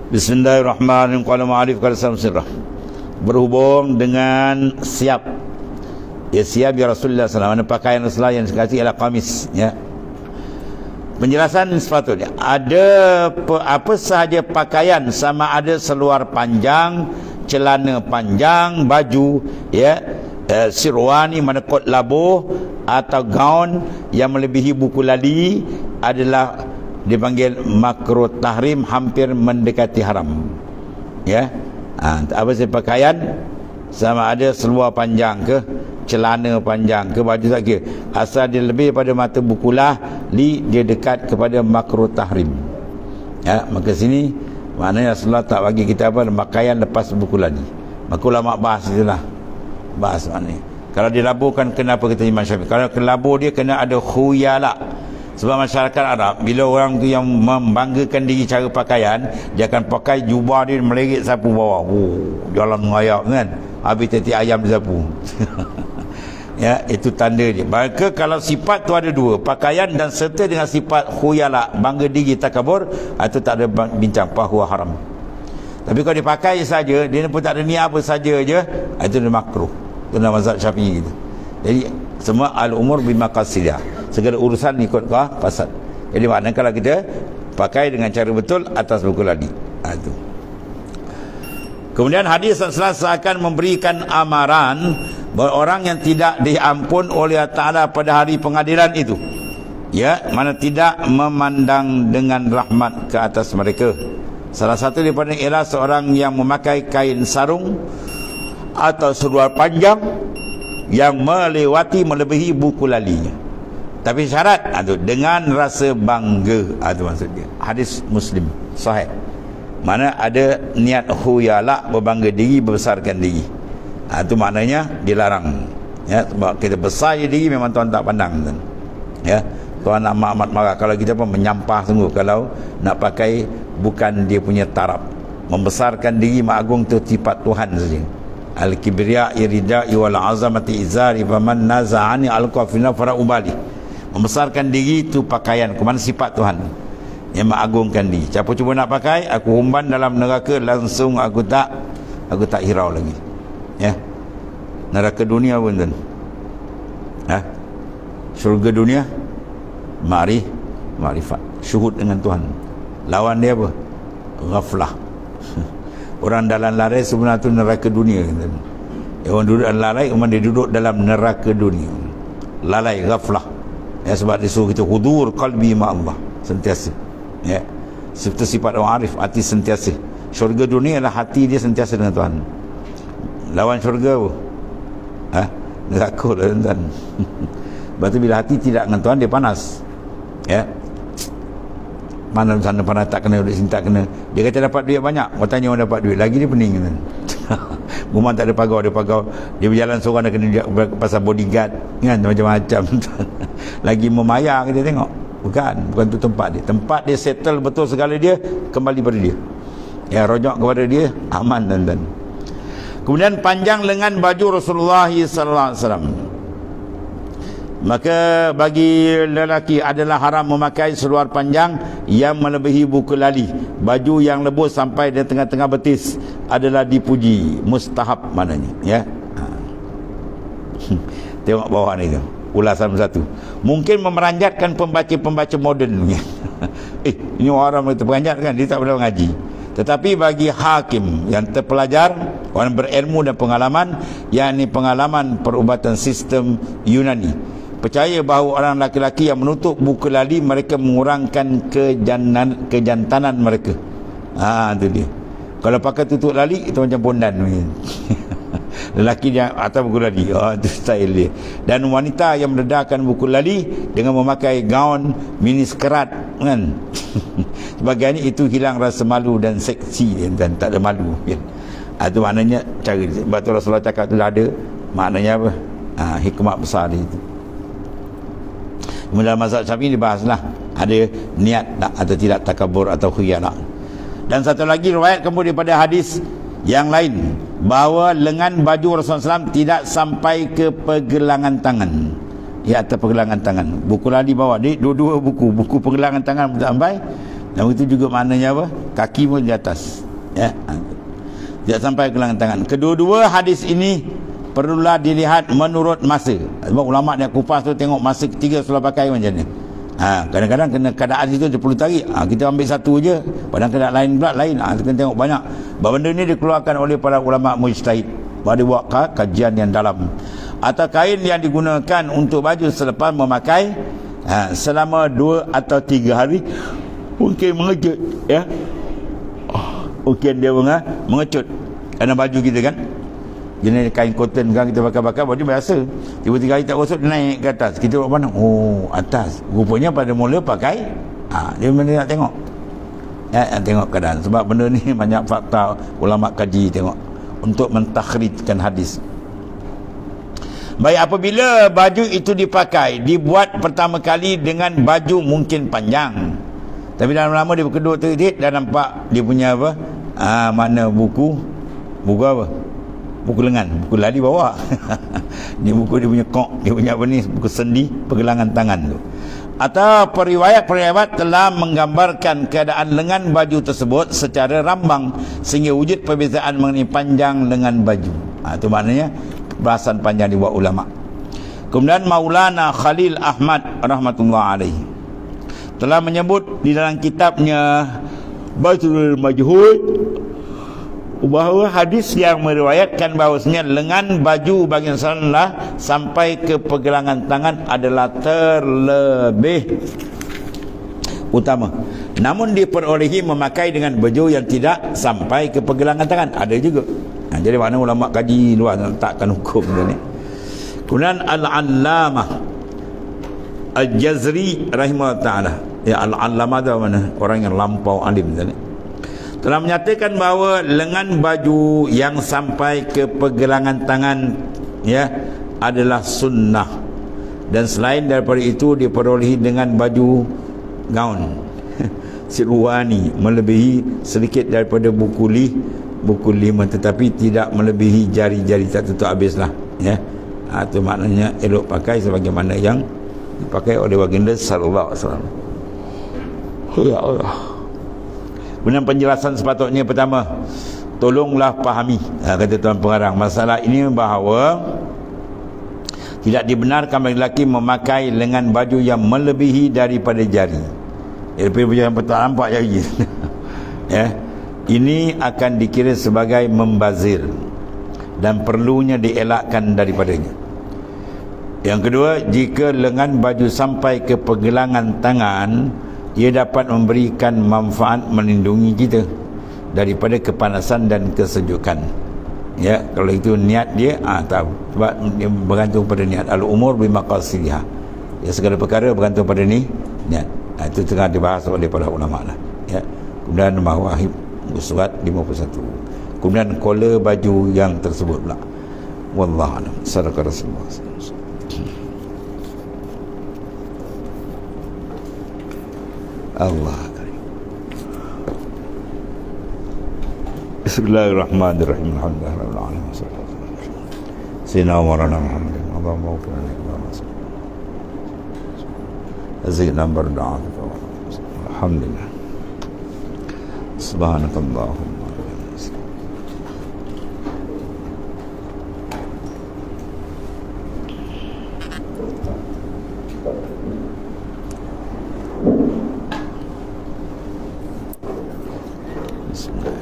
Bismillahirrahmanirrahim. Qala ma'arif qala samsirah. Berhubung dengan siap. Ya, siap ya Rasulullah SAW. Pakaian Rasulullah yang dikasih ialah qamis, ya. Penjelasan sepatutnya ada apa sahaja pakaian, sama ada seluar panjang, celana panjang, baju, ya, sirwani mana kot labuh atau gaun yang melebihi buku lali adalah dipanggil makruh tahrim, hampir mendekati haram, ya. Apa sahaja pakaian, sama ada seluar panjang ke, celana panjang ke, baju tak kira, asal dia lebih pada mata buku lali, dia dekat kepada makruh tahrim, ya. Maka sini maknanya Rasulullah tak bagi kita apa, pakaian lepas buku lali. Maka ulama bahas itulah, bahas maknanya kalau dilaburkan kenapa kita Imam Syafi'i, kalau kelabur dia kena ada khuyala. Sebab masyarakat Arab, bila orang tu yang membanggakan diri cara pakaian, dia akan pakai jubah dia melirik sapu bawah, jalan mengayak kan, habis teti ayam disapu. Ya, itu tanda dia. Maka kalau sifat tu ada dua, pakaian dan serta dengan sifat khuyala, bangga diri, takabur, itu tak ada bincang, fahuwa haram. Tapi kalau dipakai saja, dia pun tak ada niat apa saja je, itu dia makruh. Itu nama mazhab Syafi'i gitu. Jadi semua al-umur bimaqasidah, segala urusan ikut qasad. Jadi maknanya kalau kita pakai dengan cara betul atas buku lagi, itu. Kemudian hadis seakan memberikan amaran bahawa orang yang tidak diampun oleh Allah Ta'ala pada hari pengadilan itu, ya, mana tidak memandang dengan rahmat ke atas mereka. Salah satu daripada ialah seorang yang memakai kain sarung atau seluar panjang yang melebihi buku lalinya. Tapi syarat dengan rasa bangga, itu maksudnya. Hadis Muslim sahih. Mana ada niat khuyala, berbangga diri, membesarkan diri. Itu maknanya dilarang. Ya, sebab kita besar diri memang Tuhan tak pandang. Ya, Tuhan amat marah kalau kita pun menyampah sungguh kalau nak pakai bukan dia punya taraf. Membesarkan diri, mengagung tu sifat Tuhan saja. Al-kibriya iridai wal azamati izari faman naza'ani al-qafina fara ubali. Membesarkan diri itu pakaian, ke mana sifat Tuhan yang mengagungkan diri. Siapa cuba nak pakai, aku humban dalam neraka, langsung aku tak hirau lagi, ya. Neraka dunia pun tuan, syurga dunia ma'rifat, syuhud dengan Tuhan. Lawan dia apa? Ghaflah. Orang dalam larai sebenarnya tu neraka dunia. Orang duduk dalam larai, orang dia duduk dalam neraka dunia. Lalai, ghaflah. Ya, sebab dia suruh kita hudur qalbi ma'allah, sentiasa. Ya, seperti sifat orang arif, hati sentiasa. Syurga dunia adalah hati dia sentiasa dengan Tuhan. Lawan syurga apa? Neraka lah tuan. Sebab tu bila hati tidak dengan Tuhan, dia panas. Ya, mana sana panas, tak kena, duduk sini tak kena. Dia kata dapat duit banyak, orang tanya orang dapat duit, lagi dia pening kan. Rumah tak ada pagar, dia pagar, dia berjalan seorang, dah kena pasal bodyguard kan, macam-macam. Lagi memayar kita tengok. Bukan tu tempat dia settle betul segala dia, kembali pada dia, ya, rojak kepada dia, aman dan. Kemudian panjang lengan baju Rasulullah sallallahu alaihi wasallam. Maka bagi lelaki adalah haram memakai seluar panjang yang melebihi buku lali. Baju yang lebus sampai di tengah-tengah betis adalah dipuji, mustahab maknanya, ya. Tengok bawah ni tu, ulasan satu. Mungkin memeranjatkan pembaca-pembaca moden. Ini orang terperanjat kan, dia tak pernah mengaji. Tetapi bagi hakim yang terpelajar, orang berilmu dan pengalaman, yakni pengalaman perubatan sistem Yunani, percaya bahawa orang laki-laki yang menutup buku lali, mereka mengurangkan kejantanan mereka. Itu dia. Kalau pakai tutup lali, itu macam bondan. Lelaki yang atas buku lali, itu style dia. Dan wanita yang mendedahkan buku lali dengan memakai gaun mini skerat kan. Sebagainya, itu hilang rasa malu dan seksi dan tak ada malu, kan. Itu maknanya cara dia. Sebab tu Rasulullah cakap tu ada maknanya apa? Hikmah besar dia itu. Dalam mazhab Syafi'i dibahaslah ada niat tak atau tidak takabur atau khuyala. Dan satu lagi riwayat kemudian daripada hadis yang lain bahawa lengan baju Rasulullah SAW tidak sampai ke pergelangan tangan, ya, atas pergelangan tangan. Buku lali bawah ni dua-dua buku pergelangan tangan tak sampai, Dan itu juga maknanya apa? Kaki pun di atas. Ya. Tidak sampai ke lengan tangan. Kedua-dua hadis ini perlulah dilihat menurut masa. Sebab ulama yang kupas tu tengok masa ketiga setelah pakai macam ni. Kadang-kadang kena keadaan situ dia perlu tarik. Kita ambil satu je. Padahal keadaan lain pula lain. Kita kena tengok banyak. Benda ni dikeluarkan oleh para ulama mujtahid. Pada buat kajian yang dalam. Atau kain yang digunakan untuk baju selepas memakai selama 2 atau 3 hari mungkin mengecut, ya. Mungkin dia mengecut kerana baju kita kan jenis kain cotton kan, kita bakar-bakar baju biasa, 2-3 hari tak gosok dia naik ke atas, kita buat mana? Atas, rupanya pada mula pakai. Dia benda nak tengok, nak tengok keadaan. Sebab benda ni banyak fakta ulama kaji tengok untuk mentakhrijkan hadis. Baik, apabila baju itu dipakai, dibuat pertama kali dengan baju mungkin panjang, tapi dalam lama dia berkedut terit dan nampak dia punya apa? Mana buku apa? Buku lengan, buku lali bawa. Ni buku dia punya kok, dia punya apa ni? Buku sendi, pergelangan tangan tu. Atau periwayat telah menggambarkan keadaan lengan baju tersebut secara rambang sehingga wujud perbezaan mengenai panjang lengan baju. Itu maknanya bahasan panjang dibuat ulama. Kemudian Maulana Khalil Ahmad rahmatullah alaihi telah menyebut di dalam kitabnya Badrul Majhud bahawa hadis yang meriwayatkan bahawasanya lengan baju bagian sana sampai ke pergelangan tangan adalah terlebih utama, namun diperolehi memakai dengan baju yang tidak sampai ke pergelangan tangan. Ada juga. Jadi makna ulama kaji luar letakkan hukum ni. Kemudian Al-Allamah Al-Jazri rahimahullah ta'ala, ya, Al-Allamah tu mana? Orang yang lampau alim tadi, telah menyatakan bahawa lengan baju yang sampai ke pergelangan tangan, ya, adalah sunnah, dan selain daripada itu diperolehi dengan baju gaun sirwani melebihi sedikit daripada buku 5, tetapi tidak melebihi jari-jari, tak tutup habislah, ya. Itu maknanya elok pakai sebagaimana yang dipakai oleh baginda sallallahu alaihi wasallam. Ya Allah. Kemudian penjelasan sepatutnya pertama, tolonglah fahami, kata tuan pengarang, masalah ini bahawa tidak dibenarkan bagi lelaki memakai lengan baju yang melebihi daripada jari. Daripada baju yang betul nampak jari. Ya. Ini akan dikira sebagai membazir dan perlunya dielakkan daripadanya. Yang kedua, jika lengan baju sampai ke pergelangan tangan, ia dapat memberikan manfaat melindungi kita daripada kepanasan dan kesejukan. Ya, kalau itu niat dia, tahu. Sebab dia bergantung pada niat. Al-umur bimaqasidihah. Ya, segala perkara bergantung pada niat. Itu tengah dibahas oleh para ulama lah. Ya. Kemudian Mawahib surat 51. Kemudian kola baju yang tersebut pula. Wallahu a'lam. Sadaqah Rasulullah sallallahu alaihi wasallam. Allah karim. Bismillahirrahmanirrahim. Alhamdulillahirabbil alamin. Sayyidina wa maulana Muhammadin Allahumma ighfir lana wa azidna barda'a. Alhamdulillah. Subhanakallahumma. Bismillah.